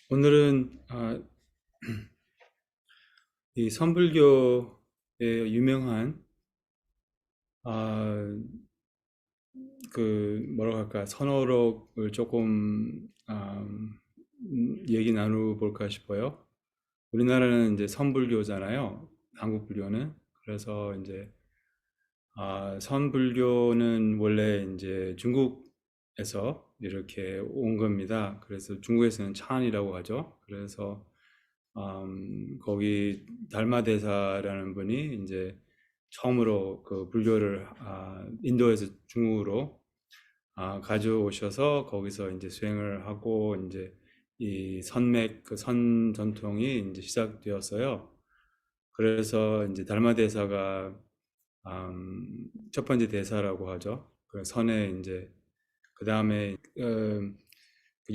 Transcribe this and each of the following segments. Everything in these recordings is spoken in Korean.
오늘은 이 선불교의 유명한 아, 그 뭐라고 할까 선어록을 조금 얘기 나눠볼까 싶어요. 우리나라는 이제 선불교잖아요. 한국 불교는. 그래서 이제 선불교는 원래 이제 중국에서 이렇게 온 겁니다. 그래서 중국에서는 찬이라고 하죠. 그래서 거기 달마대사라는 분이 이제 처음으로 그 불교를 인도에서 중국으로 가져오셔서 거기서 이제 수행을 하고 이제 이 선맥 그 선 전통이 이제 시작되었어요. 그래서 이제 달마대사가 첫 번째 대사라고 하죠. 그 선에 이제 그 다음에 그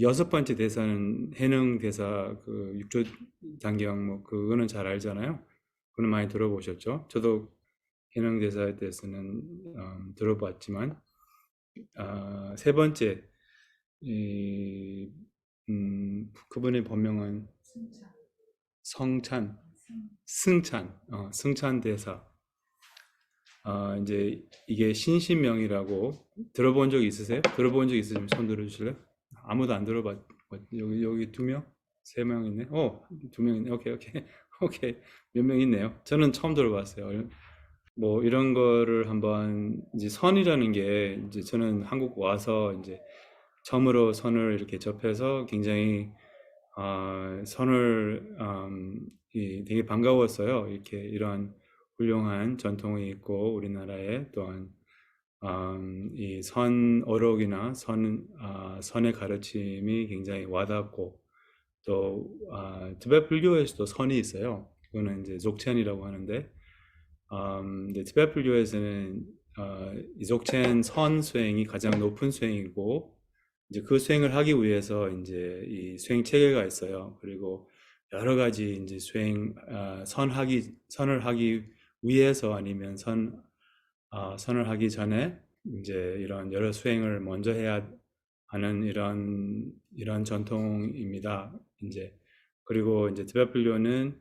여섯 번째 대사는 해능 대사 그 육조 단경 뭐 그거는 잘 알잖아요. 그거는 많이 들어보셨죠? 저도 해능 대사에 대해서는 들어봤지만 세 번째 이, 그분의 본명은 성찬, 승찬 대사. 이제 이게 신신명이라고 들어본 적 있으세요? 들어본 적 있으시면 손 들어주실래요? 아무도 안 들어봤. 여기 두 명, 세 명 있네. 두 명 있네. 오케이, 오케이, 오케이. 몇 명 있네요. 저는 처음 들어봤어요. 뭐 이런 거를 한번 이제 선이라는 게 이제 저는 한국 와서 이제 처음으로 선을 이렇게 접해서 굉장히 선을 되게 반가웠어요. 이렇게 이런 훌륭한 전통이 있고 우리나라에 또한 이 선어록이나 선의 가르침이 굉장히 와닿고 또 티베트 불교에서도 선이 있어요. 그거는 이제 족첸이라고 하는데 이제 티베트 불교에서는 이 족첸 선 수행이 가장 높은 수행이고 이제 그 수행을 하기 위해서 이제 이 수행 체계가 있어요. 그리고 여러 가지 이제 선을 하기 위해서 아니면 선을 하기 전에 이제 이런 여러 수행을 먼저 해야 하는 이런 전통입니다. 이제 그리고 이제 티베트 불교는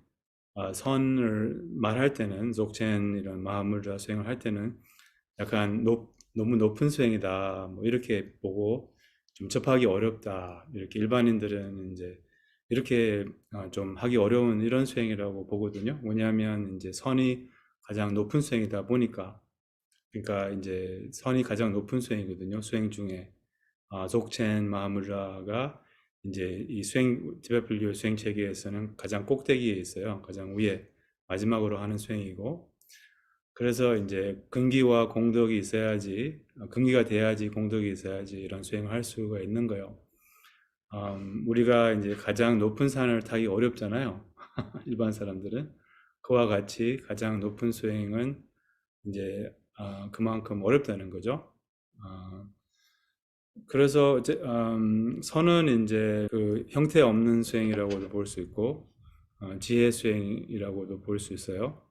선을 말할 때는 족첸 이런 마하무르자 수행을 할 때는 약간 너무 높은 수행이다 뭐 이렇게 보고 좀 접하기 어렵다 이렇게 일반인들은 이제 이렇게 좀 하기 어려운 이런 수행이라고 보거든요. 왜냐하면 이제 선이 가장 높은 수행이다 보니까 그러니까 이제 선이 가장 높은 수행이거든요. 수행 중에 속첸 마하무라가 이제 이 티베트 불교 수행 체계에서는 가장 꼭대기에 있어요. 가장 위에 마지막으로 하는 수행이고 그래서 이제 근기와 공덕이 있어야지 근기가 돼야지 공덕이 있어야지 이런 수행을 할 수가 있는 거예요. 우리가 이제 가장 높은 산을 타기 어렵잖아요. 일반 사람들은 그와 같이 가장 높은 수행은 이제 그만큼 어렵다는 거죠. 아, 그래서 선은 이제 그 형태 없는 수행이라고도 볼 수 있고 지혜 수행이라고도 볼 수 있어요.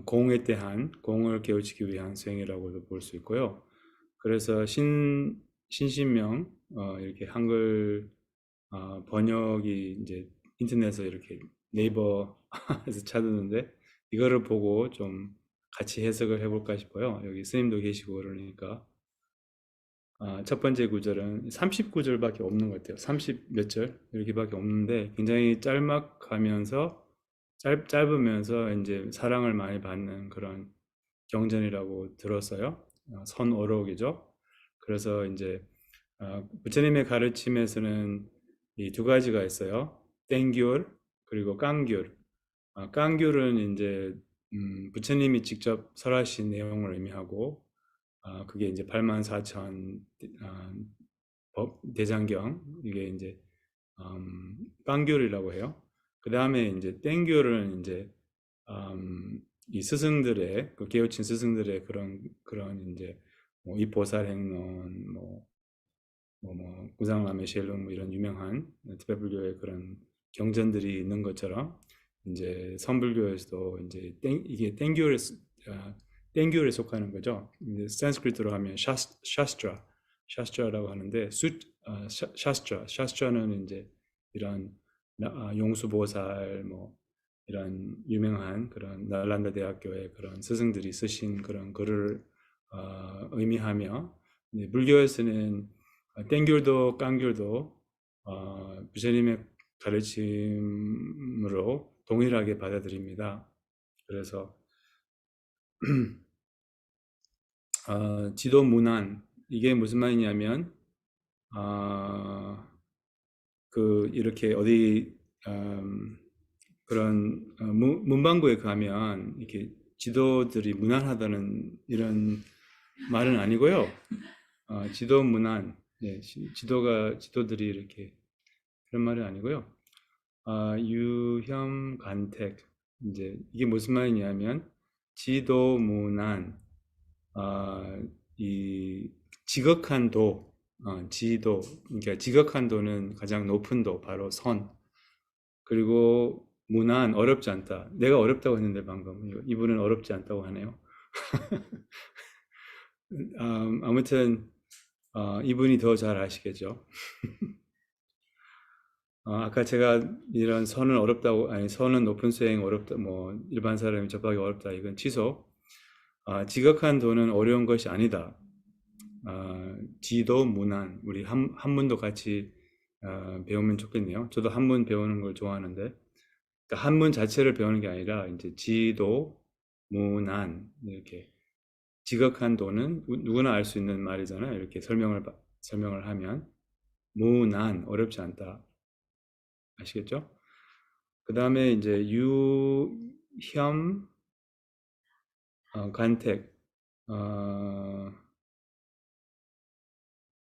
공에 대한 공을 깨우치기 위한 수행이라고도 볼 수 있고요. 그래서 신신명 이렇게 한글 번역이 이제 인터넷에서 이렇게 네이버에서 찾았는데 이거를 보고 좀 같이 해석을 해볼까 싶어요. 여기 스님도 계시고 그러니까 첫 번째 구절은 30구절밖에 없는 것 같아요. 30 몇 절 이렇게밖에 없는데 굉장히 짧으면서 이제 사랑을 많이 받는 그런 경전이라고 들었어요. 선어록이죠. 그래서 이제 부처님의 가르침에서는 이 두 가지가 있어요. 땡귤 그리고 깡귤. 깡귤은 이제 부처님이 직접 설하신 내용을 의미하고 그게 이제 84,000 대장경 이게 이제 깡귤이라고 해요. 그 다음에 이제 땡귤은 이제 이 스승들의 그 깨우친 스승들의 그런 이제 뭐 이보살행론 구상라메 쉘룬 뭐 이런 유명한 티베트 불교의 그런 경전들이 있는 것처럼 이제 선불교에서도 이제 이게 땡귤에 속하는 거죠. 이제 산스크리트로 하면 샤스트라라고 하는데 샤스트라는 이제 이런 용수보살 뭐 이런 유명한 그런 나랄란다 대학교의 그런 스승들이 쓰신 그런 글을 의미하며, 불교에서는 땡귤도 깡귤도 부처님의 가르침으로 동일하게 받아들입니다. 그래서 지도문안, 이게 무슨 말이냐면 이렇게 어디 그런 문방구에 가면 이렇게 지도들이 무난하다는 이런 말은 아니고요. 지도 문안, 지도들이 이렇게 그런 말은 아니고요. 유혐 간택, 이제 이게 무슨 말이냐면 지도 문안, 이 지극한 도, 지도, 그러니까 지극한 도는 가장 높은 도, 바로 선. 그리고 무난, 어렵지 않다. 내가 어렵다고 했는데 방금 이분은 어렵지 않다고 하네요. 아무튼 이분이 더 잘 아시겠죠. 아까 제가 이런 선은 어렵다고, 아니 선은 높은 수행 어렵다, 뭐 일반 사람이 접하기 어렵다, 이건 취소. 지극한 도는 어려운 것이 아니다. 지도 무난, 우리 한문도 같이 배우면 좋겠네요. 저도 한문 배우는 걸 좋아하는데, 그러니까 한문 자체를 배우는 게 아니라 이제 지도 무난, 이렇게 지극한 도는 누구나 알 수 있는 말이잖아요. 이렇게 설명을 하면 무난, 어렵지 않다. 아시겠죠? 그 다음에 이제 유혐 간택,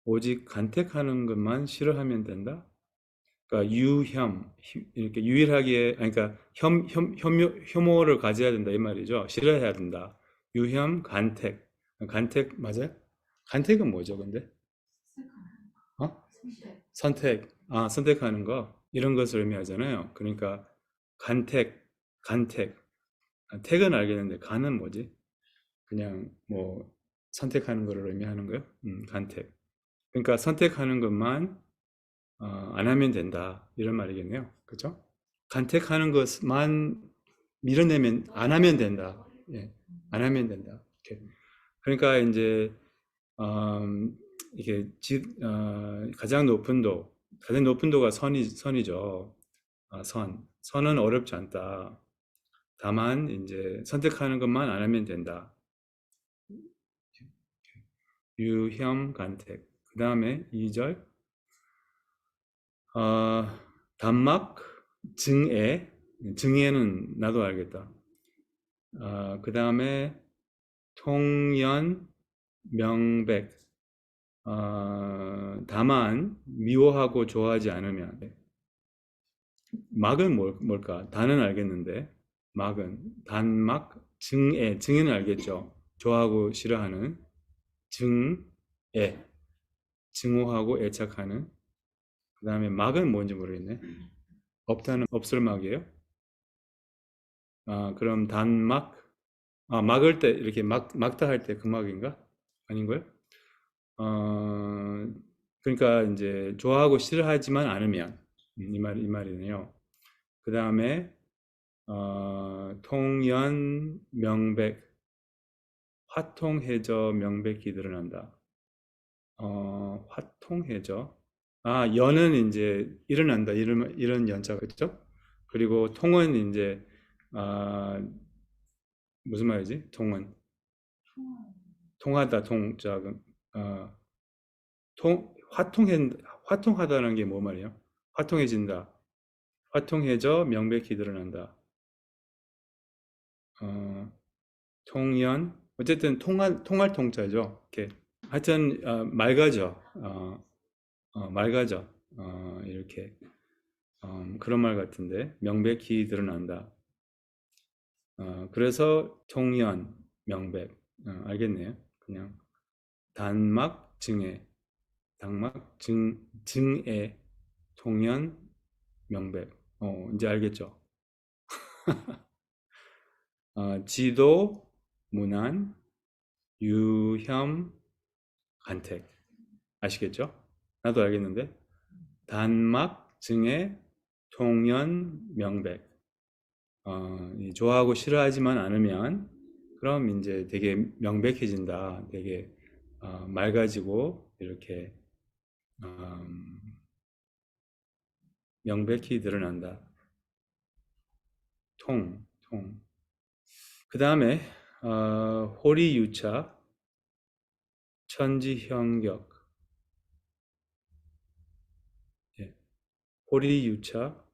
오직 간택하는 것만 싫어하면 된다. 그러니까 이렇게 유일하게, 그러니까 혐오를 가져야 된다 이 말이죠. 싫어해야 된다. 유혐 간택, 간택 맞아요? 간택은 뭐죠, 근데? 어? 선택하는 거, 이런 것을 의미하잖아요. 그러니까 간택, 택은 알겠는데 간은 뭐지? 그냥 뭐 선택하는 것을 의미하는 거요? 간택. 그러니까 선택하는 것만 안 하면 된다, 이런 말이겠네요. 그렇죠? 간택하는 것만 밀어내면 안 하면 된다. 예, 안 하면 된다. 이렇게. 그러니까 이제 이게 가장 높은 도가 선이죠. 선은 어렵지 않다. 다만 이제 선택하는 것만 안 하면 된다. 유혐 간택. 그 다음에 2절 단막 증애는 나도 알겠다. 그 다음에 통연 명백, 다만 미워하고 좋아하지 않으면. 막은 뭘까? 단은 알겠는데 막은 단막 증애는 알겠죠. 좋아하고 싫어하는 증애, 증오하고 애착하는. 그 다음에 막은 뭔지 모르겠네. 없을 막이에요. 그럼 단막, 막을 때 이렇게 막다 할 때 그 막인가? 아닌가요? 그러니까 이제 좋아하고 싫어하지만 않으면, 이 말이네요. 그 다음에 통연 명백, 화통해져 명백히 드러난다. 화통해져. 연은 이제 일어난다, 이런 연자, 그렇죠? 그리고 통은 이제 무슨 말이지? 통하다, 통자. 화통하다는 게 뭐 말이에요? 화통해진다. 화통해져 명백히 드러난다. 통연, 어쨌든 통할 통자죠. 이렇게. 하여튼 맑아져. 맑아져. 이렇게. 그런 말 같은데 명백히 드러난다. 그래서 통연, 명백. 알겠네요. 그냥 단막 증애, 증애, 통연, 명백. 이제 알겠죠? 지도, 문안, 유혐, 간택. 아시겠죠? 나도 알겠는데 단막, 증애, 통연, 명백. 좋아하고 싫어하지만 않으면 그럼 이제 되게 명백해진다. 되게 맑아지고 이렇게 명백히 드러난다. 통. 그 다음에 호리유차, 천지현격. 예. 호리유차,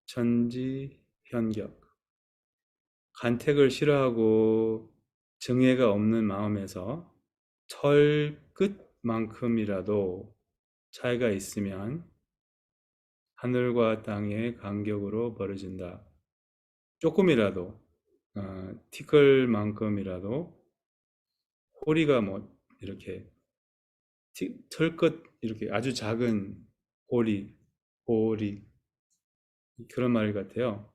천지현격. 간택을 싫어하고 정예가 없는 마음에서 철 끝만큼이라도 차이가 있으면 하늘과 땅의 간격으로 벌어진다. 조금이라도 티끌만큼이라도 호리가 뭐 이렇게 털끝 이렇게 아주 작은 호리 그런 말 같아요.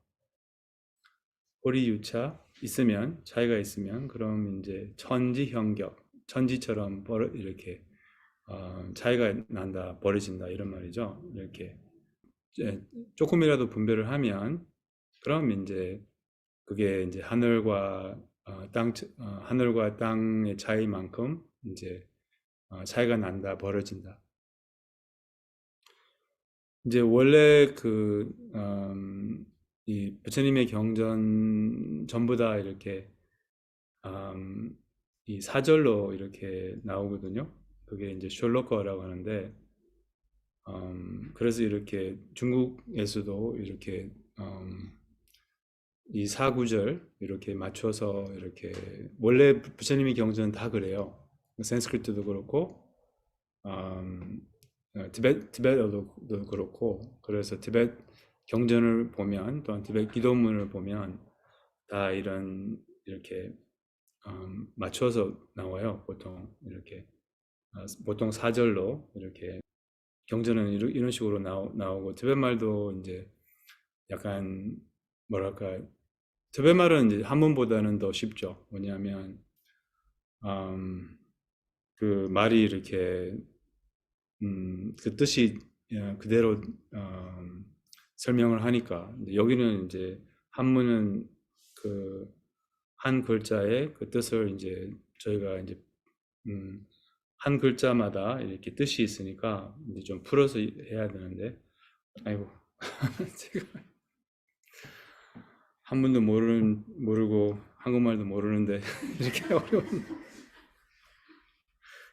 호리유차 있으면 차이가 있으면 그럼 이제 천지현격 천지처럼 이렇게 차이가 난다 벌어진다 이런 말이죠. 이렇게 조금이라도 분별을 하면 그럼 이제 그게 이제 하늘과 땅의 차이만큼 이제 차이가 난다 벌어진다. 이제 원래 이 부처님의 경전 전부 다 이렇게 이 사절로 이렇게 나오거든요. 그게 이제 셜로커라고 하는데 그래서 이렇게 중국에서도 이렇게 이 사구절 이렇게 맞춰서 이렇게 원래 부처님의 경전은 다 그래요. 산스크리트도 그렇고 티베트어도 그렇고 그래서 티베트 경전을 보면 또한 티베트 기도문을 보면 다 이렇게 맞춰서 나와요. 보통 이렇게 보통 사절로 이렇게 경전은 이런 식으로 나오고 티베트 말도 이제 약간 뭐랄까 티베트 말은 이제 한문보다는 더 쉽죠. 뭐냐면 그 말이 이렇게 그 뜻이 그대로 설명을 하니까 여기는 이제 한문은 그 한 글자의 그 뜻을 이제 저희가 이제 한 글자마다 이렇게 뜻이 있으니까 이제 좀 풀어서 해야 되는데 아이고 제가 한문도 모르고 한국말도 모르는데 이렇게 어려운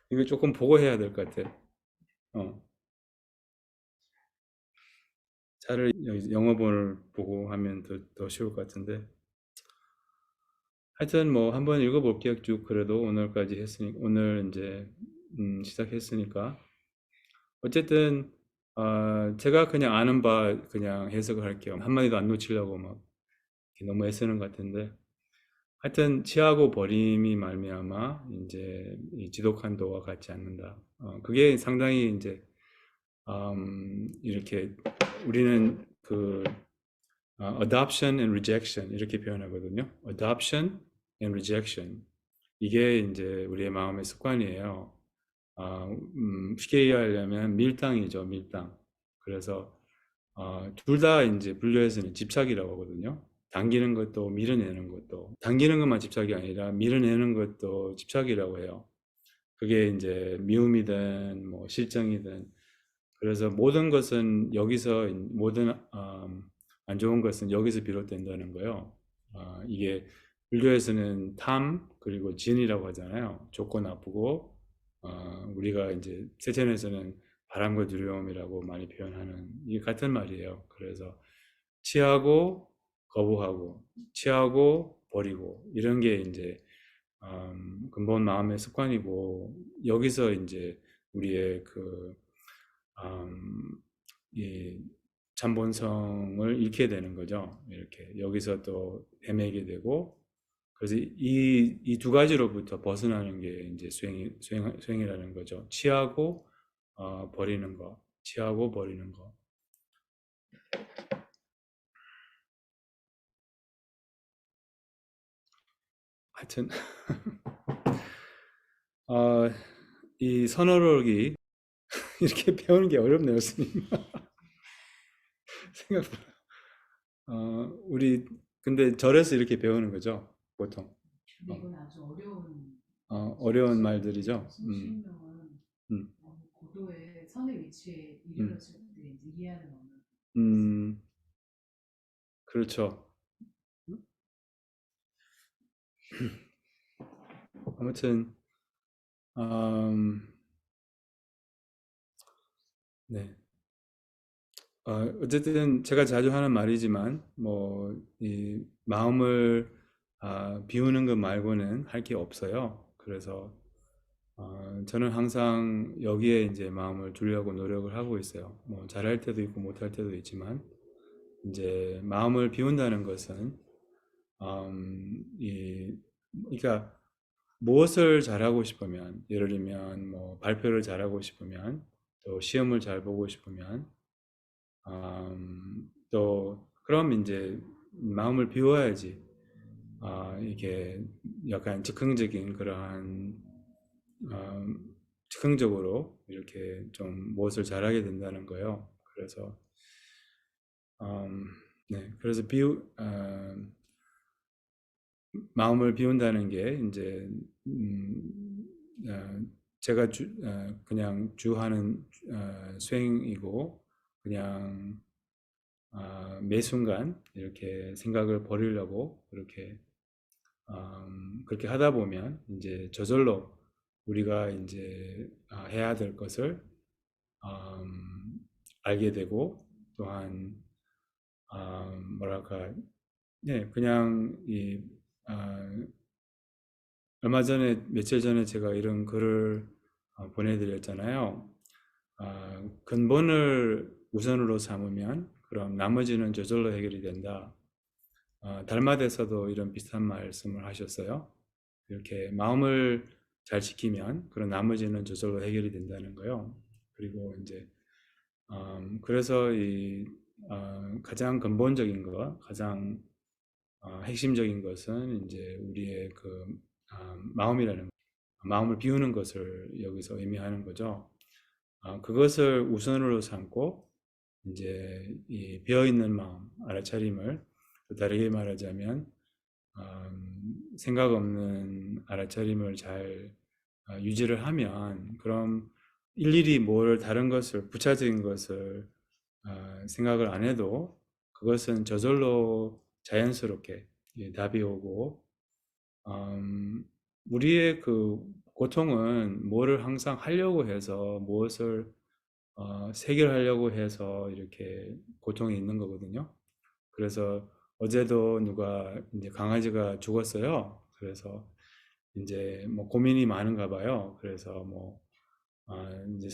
이거 조금 보고 해야 될 것 같아. 차라리 영어본을 보고 하면 더 쉬울 것 같은데 하여튼 뭐 한번 읽어볼게요. 쭉 그래도 오늘까지 했으니 오늘 이제 시작했으니까 어쨌든 제가 그냥 아는 바 그냥 해석을 할게요. 한마디도 안 놓치려고 막 너무 애쓰는 것 같은데 하여튼 취하고 버림이 말미암아 이제 이 지독한 도와 같지 않는다. 그게 상당히 이제 이렇게 우리는 그 adoption and rejection 이렇게 표현하거든요. adoption and rejection 이게 이제 우리의 마음의 습관이에요. 쉽게 이해하려면 밀당이죠, 밀당. 그래서 둘 다 이제 분류해서는 집착이라고 하거든요. 당기는 것도 밀어내는 것도 당기는 것만 집착이 아니라 밀어내는 것도 집착이라고 해요. 그게 이제 미움이든 뭐 실정이든 그래서 모든 것은 여기서 모든 안 좋은 것은 여기서 비롯된다는 거예요. 이게 불교에서는 탐 그리고 진이라고 하잖아요. 좋고 나쁘고 우리가 이제 세천에서는 바람과 두려움이라고 많이 표현하는 이게 같은 말이에요. 그래서 취하고 거부하고 취하고 버리고 이런 게 이제 근본 마음의 습관이고 여기서 이제 우리의 이 참본성을 잃게 되는 거죠. 이렇게 여기서 또 헤매게 되고 그래서 이 두 가지로부터 벗어나는 게 이제 수행이라는 거죠. 취하고 버리는 거, 취하고 버리는 거. 하여튼 이 선어록이 이렇게 배우는 게 어렵네요, 스님. 생각보다. 우리 근데 절에서 이렇게 배우는 거죠, 보통. 근데 이건 아주 어려운 어려운 수행이에요. 말들이죠. 신심명은 음, 너무 고도의 선의 위치에 음, 이르렀을 때 이제 이해하는 언어인 것 같습니다. 음, 그렇죠. 아무튼, 음, 네. 어쨌든 제가 자주 하는 말이지만, 뭐, 이 마음을 비우는 것 말고는 할 게 없어요. 그래서 저는 항상 여기에 이제 마음을 두려고 노력을 하고 있어요. 뭐 잘할 때도 있고 못할 때도 있지만, 이제 마음을 비운다는 것은 그러니까 무엇을 잘하고 싶으면, 예를 들면 뭐 발표를 잘하고 싶으면, 또 시험을 잘 보고 싶으면, 또 그럼 이제 마음을 비워야지. 이게 약간 즉흥적인 그러한 즉흥적으로 이렇게 좀 무엇을 잘하게 된다는 거예요. 그래서 음, 네, 그래서 마음을 비운다는 게 이제 어, 제가 그냥 주하는 수행이고 그냥 매 순간 이렇게 생각을 버리려고 그렇게 하다 보면 이제 저절로 우리가 이제 해야 될 것을 알게 되고 또한 뭐랄까 네 그냥 아, 얼마 전에 며칠 전에 제가 이런 글을 보내드렸잖아요. 근본을 우선으로 삼으면 그럼 나머지는 저절로 해결이 된다. 달마에서도 이런 비슷한 말씀을 하셨어요. 이렇게 마음을 잘 지키면 그런 나머지는 저절로 해결이 된다는 거요. 그리고 이제 그래서 가장 근본적인 거, 가장 핵심적인 것은 이제 우리의 마음이라는 마음을 비우는 것을 여기서 의미하는 거죠. 그것을 우선으로 삼고 이제 이 비어 있는 마음, 알아차림을 또 다르게 말하자면 생각 없는 알아차림을 잘 유지를 하면 그럼 일일이 뭘 다른 것을 부차적인 것을 생각을 안 해도 그것은 저절로 자연스럽게 답이 오고 음, 우리의 그 고통은 뭐를 항상 하려고 해서 무엇을 해결하려고 해서 이렇게 고통이 있는 거거든요. 그래서 어제도 누가 이제 강아지가 죽었어요. 그래서 이제 뭐 고민이 많은가 봐요. 그래서 뭐 이제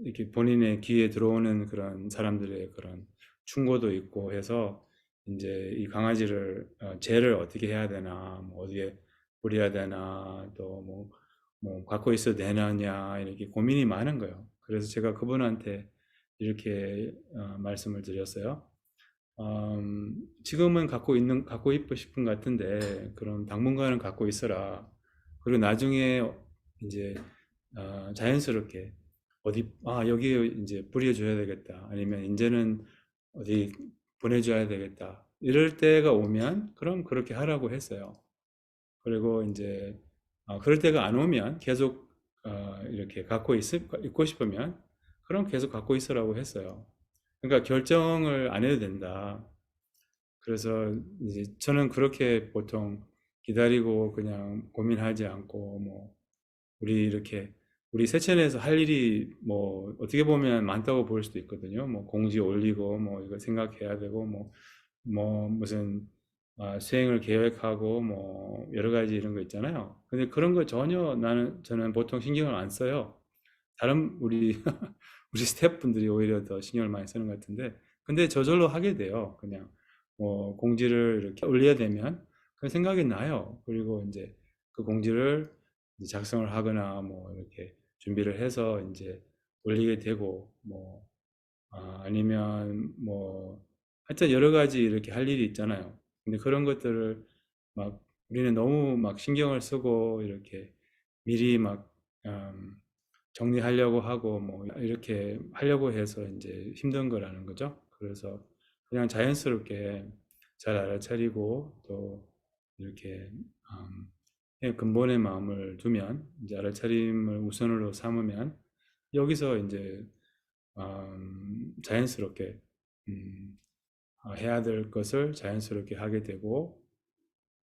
이렇게 본인의 귀에 들어오는 그런 사람들의 그런 충고도 있고 해서 이제 이 강아지를 죄를 어떻게 해야 되나, 뭐 어디에 뿌려야 되나, 또 뭐 갖고 있어도 되느냐 이렇게 고민이 많은 거예요. 그래서 제가 그분한테 이렇게 말씀을 드렸어요. 지금은 갖고 있고 싶은 것 같은데, 그럼 당분간은 갖고 있어라. 그리고 나중에 이제 자연스럽게 여기에 이제 뿌려줘야 되겠다. 아니면 이제는 어디 보내줘야 되겠다. 이럴 때가 오면 그럼 그렇게 하라고 했어요. 그리고 이제 그럴 때가 안 오면 계속 이렇게 있고 싶으면 그럼 계속 갖고 있으라고 했어요. 그러니까 결정을 안 해도 된다. 그래서 이제 저는 그렇게 보통 기다리고 그냥 고민하지 않고 뭐 우리 세천에서 할 일이 뭐 어떻게 보면 많다고 볼 수도 있거든요. 뭐 공지 올리고 뭐 이거 생각해야 되고 뭐 무슨 수행을 계획하고 뭐 여러 가지 이런 거 있잖아요. 근데 그런 거 전혀 저는 보통 신경을 안 써요. 다른 우리 스태프분들이 오히려 더 신경을 많이 쓰는 것 같은데 근데 저절로 하게 돼요. 그냥 뭐 공지를 이렇게 올려야 되면 그 생각이 나요. 그리고 이제 그 공지를 이제 작성을 하거나 뭐 이렇게 준비를 해서 이제 올리게 되고 아니면 뭐 하여튼 여러 가지 이렇게 할 일이 있잖아요. 근데 그런 것들을 막 우리는 너무 막 신경을 쓰고 이렇게 미리 막 정리하려고 하고 뭐 이렇게 하려고 해서 이제 힘든 거라는 거죠. 그래서 그냥 자연스럽게 잘 알아차리고 또 이렇게 그냥 근본의 마음을 두면 이제 알아차림을 우선으로 삼으면 여기서 이제 자연스럽게 해야 될 것을 자연스럽게 하게 되고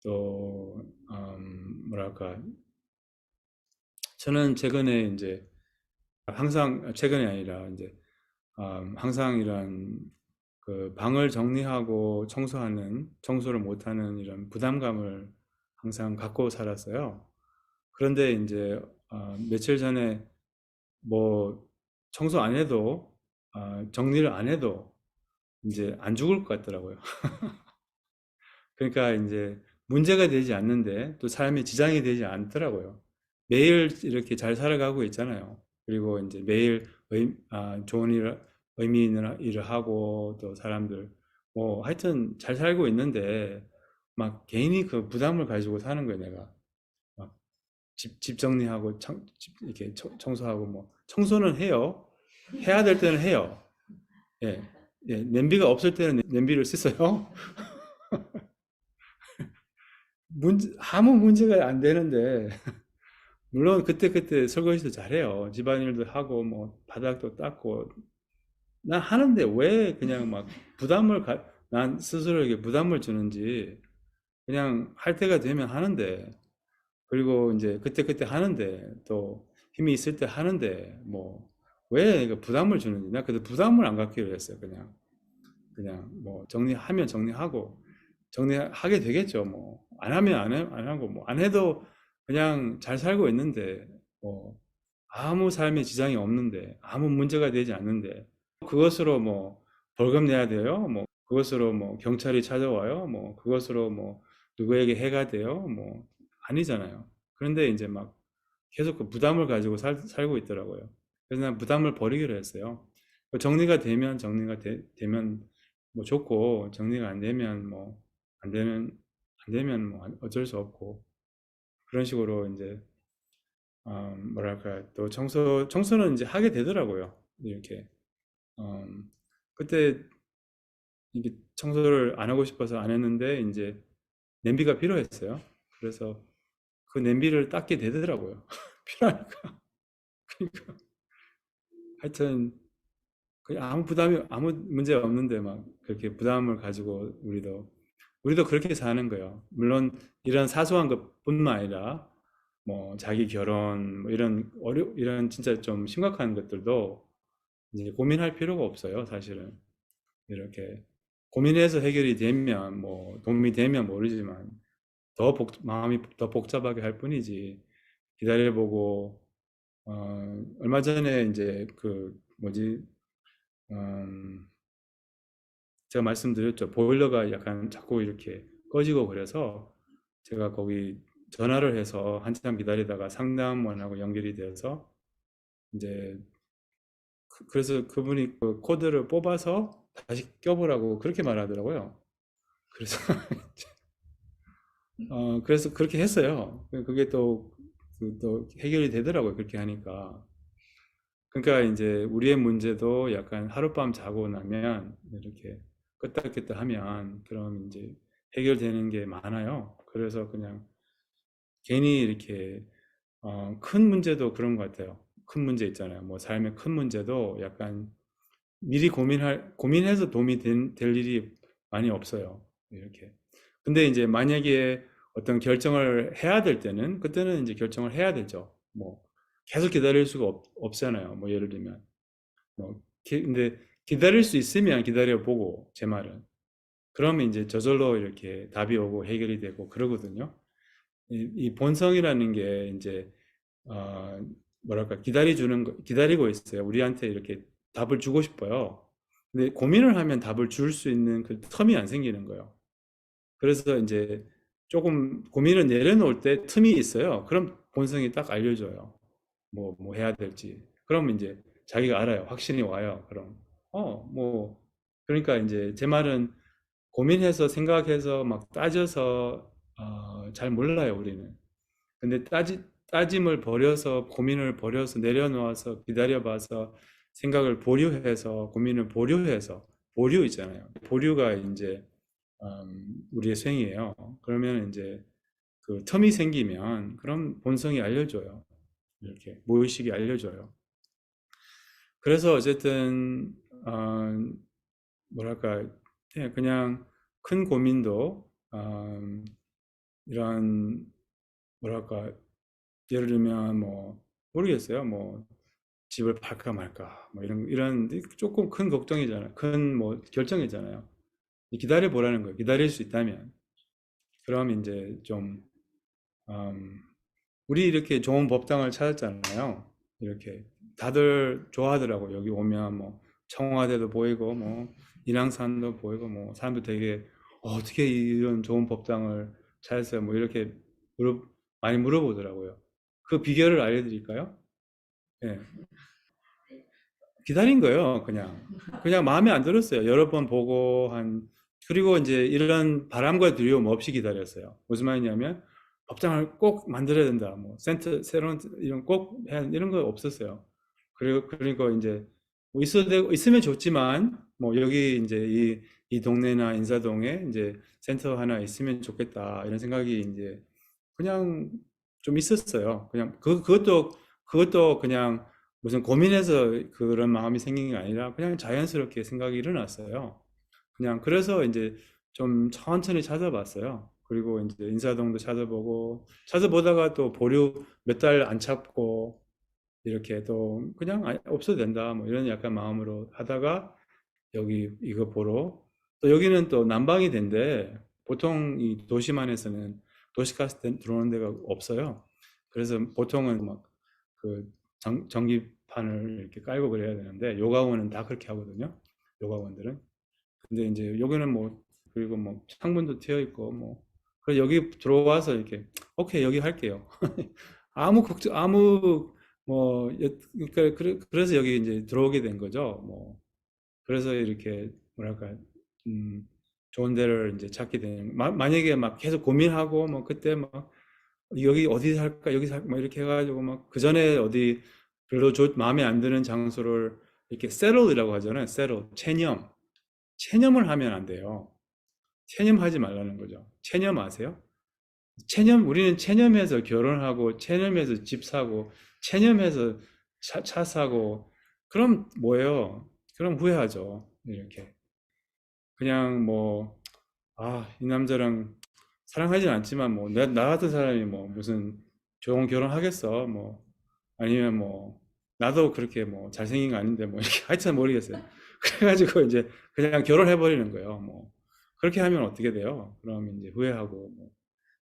또 뭐랄까 저는 최근에 이제 항상 최근이 아니라 이제 항상 이런 그 방을 정리하고 청소하는 청소를 못하는 이런 부담감을 항상 갖고 살았어요. 그런데 이제 며칠 전에 뭐 청소 안 해도 정리를 안 해도 이제 안 죽을 것 같더라고요. 그러니까 이제 문제가 되지 않는데 또 삶에 지장이 되지 않더라고요. 매일 이렇게 잘 살아가고 있잖아요. 그리고 이제 매일 좋은 의미 있는 일을 하고 또 사람들 뭐 하여튼 잘 살고 있는데 막 괜히 그 부담을 가지고 사는 거예요, 내가. 막 집 정리하고 이렇게 청소하고 뭐 청소는 해요. 해야 될 때는 해요. 예. 예, 냄비가 없을 때는 냄비를 씻어요. 아무 문제가 안 되는데 물론 그때그때 설거지도 잘해요. 집안일도 하고 뭐 바닥도 닦고 난 하는데 왜 그냥 막 난 스스로에게 부담을 주는지 그냥 할 때가 되면 하는데 그리고 이제 그때그때 하는데 또 힘이 있을 때 하는데 뭐 왜 부담을 주는지 나 그때 부담을 안 갖기로 했어요. 그냥 뭐 정리하면 정리하고 정리하게 되겠죠. 뭐 안 하면 안 하고 뭐 안 해도 그냥 잘 살고 있는데 뭐 아무 삶에 지장이 없는데 아무 문제가 되지 않는데 그것으로 뭐 벌금 내야 돼요? 뭐 그것으로 뭐 경찰이 찾아와요? 뭐 그것으로 뭐 누구에게 해가 돼요? 뭐 아니잖아요. 그런데 이제 막 계속 그 부담을 가지고 살고 있더라고요. 그래서 난 부담을 버리기로 했어요. 정리가 되면 뭐 좋고 정리가 안 되면 뭐 안 되는 안 되면 뭐 어쩔 수 없고 그런 식으로 이제 뭐랄까 또 청소는 이제 하게 되더라고요. 이렇게 그때 이게 청소를 안 하고 싶어서 안 했는데 이제 냄비가 필요했어요. 그래서 그 냄비를 닦게 되더라고요. 필요하니까. 그러니까 하여튼 아무 문제 없는데 막 그렇게 부담을 가지고 우리도 그렇게 사는 거예요. 물론 이런 사소한 것뿐만 아니라 뭐 자기 결혼 뭐 이런 진짜 좀 심각한 것들도 이제 고민할 필요가 없어요, 사실은. 이렇게 고민해서 해결이 되면 뭐 도움이 되면 모르지만 마음이 더 복잡하게 할 뿐이지. 기다려보고 얼마 전에 이제 그 뭐지 제가 말씀드렸죠. 보일러가 약간 자꾸 이렇게 꺼지고 그래서 제가 거기 전화를 해서 한참 기다리다가 상담원하고 연결이 되어서 이제 그래서 그분이 그 코드를 뽑아서 다시 껴보라고 그렇게 말하더라고요. 그래서 그래서 그렇게 했어요. 그게 또 해결이 되더라고요. 그렇게 하니까. 그러니까 이제 우리의 문제도 약간 하룻밤 자고 나면 이렇게 끄떡끄떡 하면 그럼 이제 해결되는 게 많아요. 그래서 그냥 괜히 이렇게 큰 문제도 그런 것 같아요. 큰 문제 있잖아요. 뭐 삶의 큰 문제도 약간 미리 고민해서 도움이 될 일이 많이 없어요. 이렇게. 근데 이제 만약에 어떤 결정을 해야 될 때는 그때는 이제 결정을 해야 되죠. 뭐 계속 기다릴 수가 없잖아요. 뭐 예를 들면 뭐 근데 기다릴 수 있으면 기다려 보고 제 말은 그러면 이제 저절로 이렇게 답이 오고 해결이 되고 그러거든요. 이 본성이라는 게 이제 어, 뭐랄까 기다리고 있어요. 우리한테 이렇게 답을 주고 싶어요. 근데 고민을 하면 답을 줄 수 있는 그 텀이 안 생기는 거예요. 그래서 이제 조금 고민을 내려놓을 때 틈이 있어요. 그럼 본성이 딱 알려줘요. 뭐 해야 될지. 그러면 이제 자기가 알아요. 확신이 와요. 그럼 뭐 그러니까 이제 제 말은 고민해서 생각해서 막 따져서 잘 몰라요, 우리는. 근데 따짐을 버려서 고민을 버려서 내려놓아서 기다려봐서 생각을 보류해서 고민을 보류해서 보류 있잖아요. 보류가 이제 우리의 생이에요. 그러면 이제 그 텀이 생기면 그럼 본성이 알려줘요. 이렇게 무의식이 알려줘요. 그래서 어쨌든 뭐랄까 그냥 큰 고민도 이런 뭐랄까 예를 들면 뭐 모르겠어요. 뭐 집을 팔까 말까 뭐 이런 조금 큰 걱정이잖아요. 큰 뭐 결정이잖아요. 기다려 보라는 거예요. 기다릴 수 있다면. 그럼 이제 좀 음, 우리 이렇게 좋은 법당을 찾았잖아요. 이렇게 다들 좋아하더라고. 여기 오면 뭐 청와대도 보이고 뭐 인왕산도 보이고 뭐 사람들 되게 어떻게 이런 좋은 법당을 찾았어요. 뭐 이렇게 많이 물어보더라고요. 그 비결을 알려드릴까요? 예. 기다린 거예요, 그냥. 그냥 마음에 안 들었어요. 여러 번 보고 그리고 이제 이런 바람과 두려움 없이 기다렸어요. 무슨 말이냐면, 법당을 꼭 만들어야 된다. 뭐, 새로운, 이런 꼭 해야, 이런 거 없었어요. 그리고 이제, 뭐 있으면 좋지만, 뭐, 여기 이제 이 동네나 인사동에 이제 센터 하나 있으면 좋겠다. 이런 생각이 이제 그냥 좀 있었어요. 그냥 그것도 그냥 무슨 고민해서 그런 마음이 생긴 게 아니라 그냥 자연스럽게 생각이 일어났어요. 그냥 그래서 이제 좀 천천히 찾아봤어요. 그리고 이제 인사동도 찾아보다가 또 보류 몇 달 안 찾고 이렇게 또 그냥 없어도 된다 뭐 이런 약간 마음으로 하다가 여기 이거 보러 또 여기는 또 난방이 된대. 보통 이 도시만에서는 도시가스 들어오는 데가 없어요. 그래서 보통은 막 그 전기판을 이렇게 깔고 그래야 되는데 요가원은 다 그렇게 하거든요. 요가원들은. 근데 이제 여기는 뭐 그리고 뭐 창문도 트여 있고 뭐 그래서 여기 들어와서 이렇게 오케이 여기 할게요. 아무 걱정 뭐 그러니까 그래서 여기 이제 들어오게 된 거죠. 뭐 그래서 이렇게 뭐랄까 음, 좋은 데를 이제 찾게 되는 만약에 막 계속 고민하고 뭐 그때 막 여기 어디 살까 여기 살까 뭐 이렇게 해가지고 막 그 전에 어디 별로 마음에 안 드는 장소를 이렇게 세틀이라고 하잖아요. 세틀 체념을 하면 안 돼요. 체념하지 말라는 거죠. 체념 아세요? 우리는 체념해서 결혼하고 체념해서 집 사고 체념해서 차 사고 그럼 뭐예요? 그럼 후회하죠. 이렇게 그냥 뭐 이 남자랑 사랑하진 않지만 뭐 나 같은 사람이 뭐 무슨 좋은 결혼 하겠어 뭐 아니면 뭐 나도 그렇게 뭐 잘생긴 거 아닌데 뭐 이렇게 하여튼 모르겠어요. 그래가지고 이제 그냥 결혼해 버리는 거예요. 뭐 그렇게 하면 어떻게 돼요? 그럼 이제 후회하고 뭐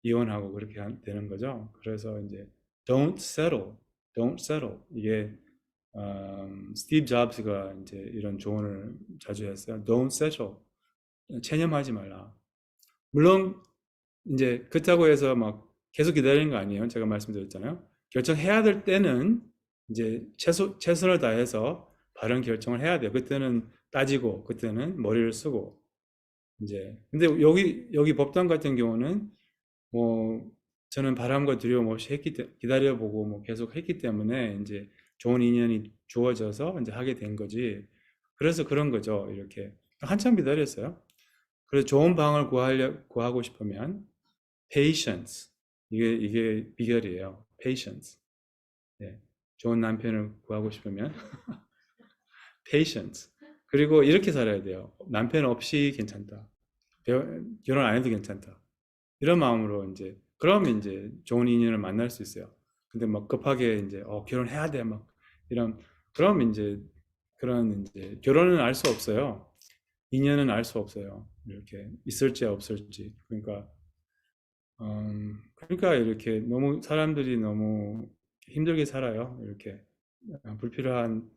이혼하고 그렇게 되는 거죠. 그래서 이제 don't settle 이게 스티브 잡스가 이제 이런 조언을 자주 했어요. Don't settle 체념하지 말라. 물론 이제 그렇다고 해서 막 계속 기다리는 거 아니에요. 제가 말씀드렸잖아요. 결정해야 될 때는 이제 최선을 다해서 바른 결정을 해야 돼요. 그때는 따지고 그때는 머리를 쓰고 이제 근데 여기 법당 같은 경우는 뭐 저는 바람과 두려움 없이 기다려보고 뭐 계속 했기 때문에 이제 좋은 인연이 주어져서 이제 하게 된 거지. 그래서 그런 거죠. 이렇게 한참 기다렸어요. 그래서 좋은 방을 구하고 싶으면 patience 이게 비결이에요. patience. 네. 좋은 남편을 구하고 싶으면 patience. 그리고 이렇게 살아야 돼요. 남편 없이 괜찮다. 결혼 안 해도 괜찮다. 이런 마음으로 이제 그러면 이제 좋은 인연을 만날 수 있어요. 근데 막 급하게 이제 결혼해야 돼 막 이런 그럼 이제 그런 이제 결혼은 알 수 없어요. 인연은 알 수 없어요. 이렇게 있을지 없을지. 그러니까 이렇게 너무 사람들이 너무 힘들게 살아요. 이렇게 불필요한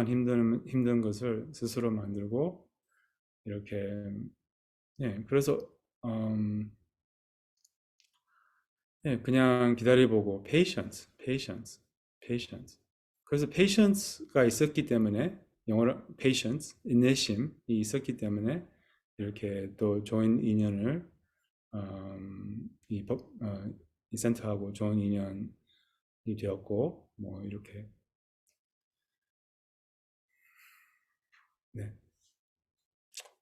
힘든 것을 스스로 만들고 이렇게 예, 그래서 예, 그냥 기다려보고 patience. 그래서 patience가 있었기 때문에 영어로 patience, 인내심이 있었기 때문에 이렇게 또 좋은 인연을 이 센터하고 좋은 인연이 되었고 뭐 이렇게 네.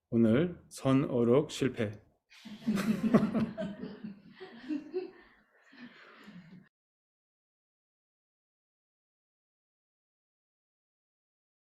오늘 선 어록 실패.